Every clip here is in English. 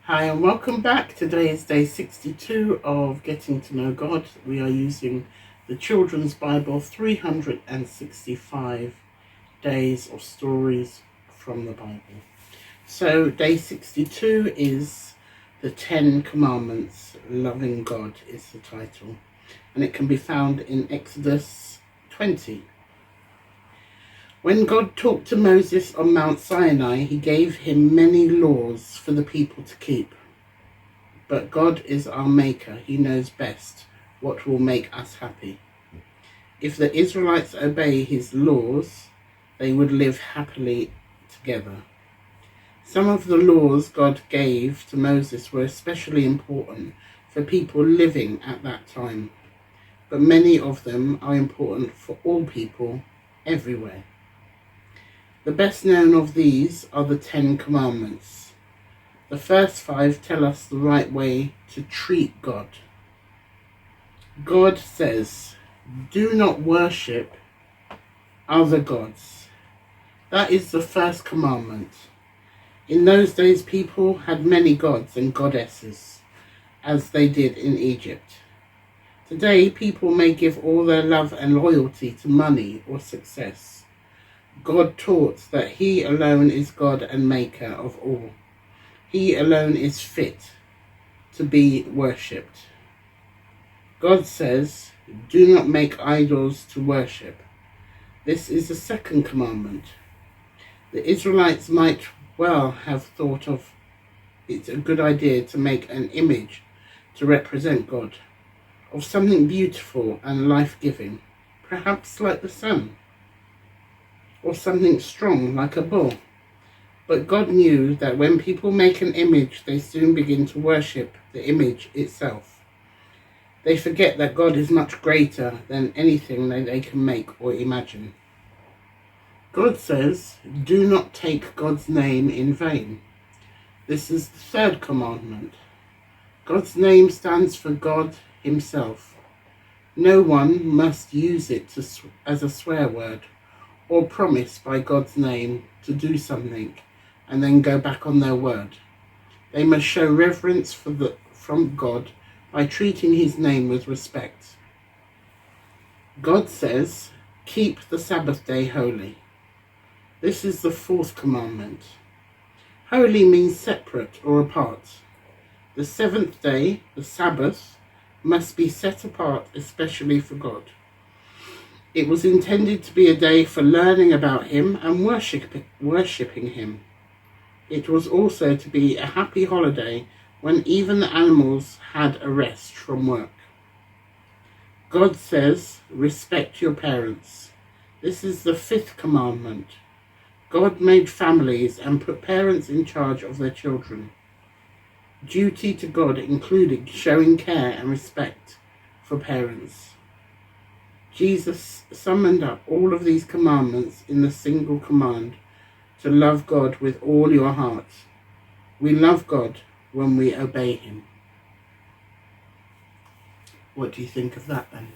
Hi and welcome back. Today is day 62 of Getting to Know God. We are using the Children's Bible, 365 days of stories from the Bible. So day 62 is the 10 Commandments. Loving God is the title. And it can be found in Exodus 20. When God talked to Moses on Mount Sinai, he gave him many laws for the people to keep. But God is our maker. He knows best what will make us happy. If the Israelites obey his laws, they would live happily together. Some of the laws God gave to Moses were especially important for people living at that time, but many of them are important for all people everywhere. The best known of these are the 10 Commandments. The first 5 tell us the right way to treat God. God says, "Do not worship other gods." That is the first commandment. In those days, people had many gods and goddesses, as they did in Egypt. Today, people may give all their love and loyalty to money or success. God taught that he alone is God and maker of all. He alone is fit to be worshipped. God says, "Do not make idols to worship." This is the second commandment. The Israelites might well have thought of it's a good idea to make an image to represent God, of something beautiful and life-giving, perhaps like the sun, or something strong like a bull. But God knew that when people make an image, they soon begin to worship the image itself. They forget that God is much greater than anything that they can make or imagine. God says, "Do not take God's name in vain." This is the third commandment. God's name stands for God himself. No one must use it as a swear word or promise by God's name to do something and then go back on their word. They must show reverence from God by treating his name with respect. God says, "Keep the Sabbath day holy." This is the fourth commandment. Holy means separate or apart. The seventh day, the Sabbath, must be set apart especially for God. It was intended to be a day for learning about him and worshipping him. It was also to be a happy holiday when even the animals had a rest from work. God says, "Respect your parents." This is the fifth commandment. God made families and put parents in charge of their children. Duty to God included showing care and respect for parents. Jesus summoned up all of these commandments in the single command to love God with all your heart. We love God when we obey him. What do you think of that then?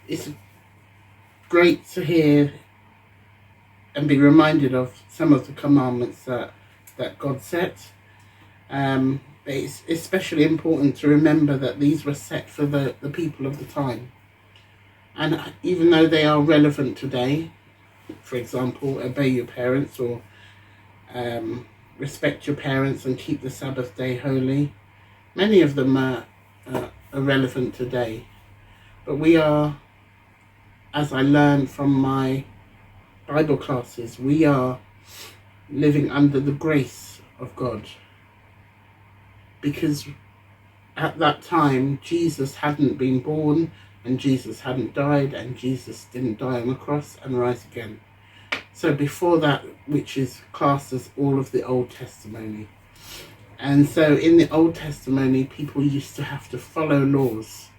It's great to hear and be reminded of some of the commandments that God set. But it's especially important to remember that these were set for the people of the time. And even though they are relevant today, for example, obey your parents or respect your parents and keep the Sabbath day holy, many of them are relevant today. But we are, as I learned from my Bible classes, we are living under the grace of God. Because at that time, Jesus hadn't been born, and Jesus hadn't died, and Jesus didn't die on the cross and rise again. So before that, which is classed as all of the Old Testimony. And so in the Old Testimony, people used to have to follow laws.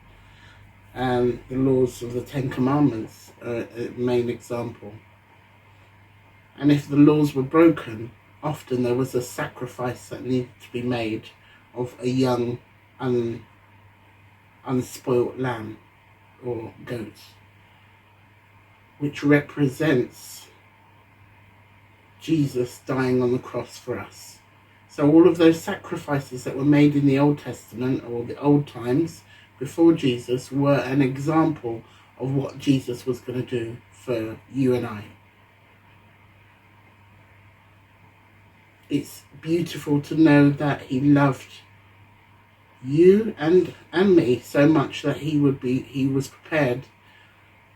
And the laws of the Ten Commandments are a main example. And if the laws were broken, often there was a sacrifice that needed to be made of a young, unspoilt lamb or goat. which represents Jesus dying on the cross for us. So all of those sacrifices that were made in the Old Testament or the old times before Jesus were an example of what Jesus was going to do for you and I. It's beautiful to know that he loved you and me so much that he was prepared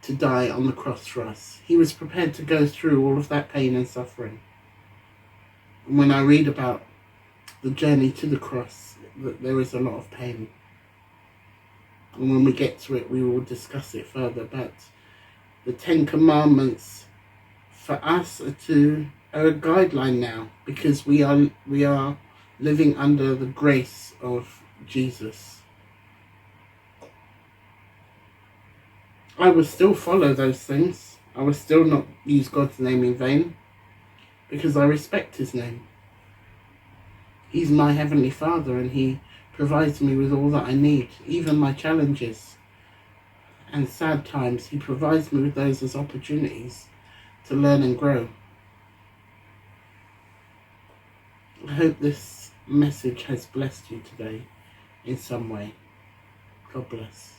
to die on the cross for us. He was prepared to go through all of that pain and suffering. And when I read about the journey to the cross, there is a lot of pain. And when we get to it, we will discuss it further. But the Ten Commandments for us are a guideline now, because we are living under the grace of Jesus. I will still follow those things. I will still not use God's name in vain, because I respect his name. He's my Heavenly Father, and he provides me with all that I need, even my challenges and sad times. He provides me with those as opportunities to learn and grow. I hope this message has blessed you today in some way. God bless.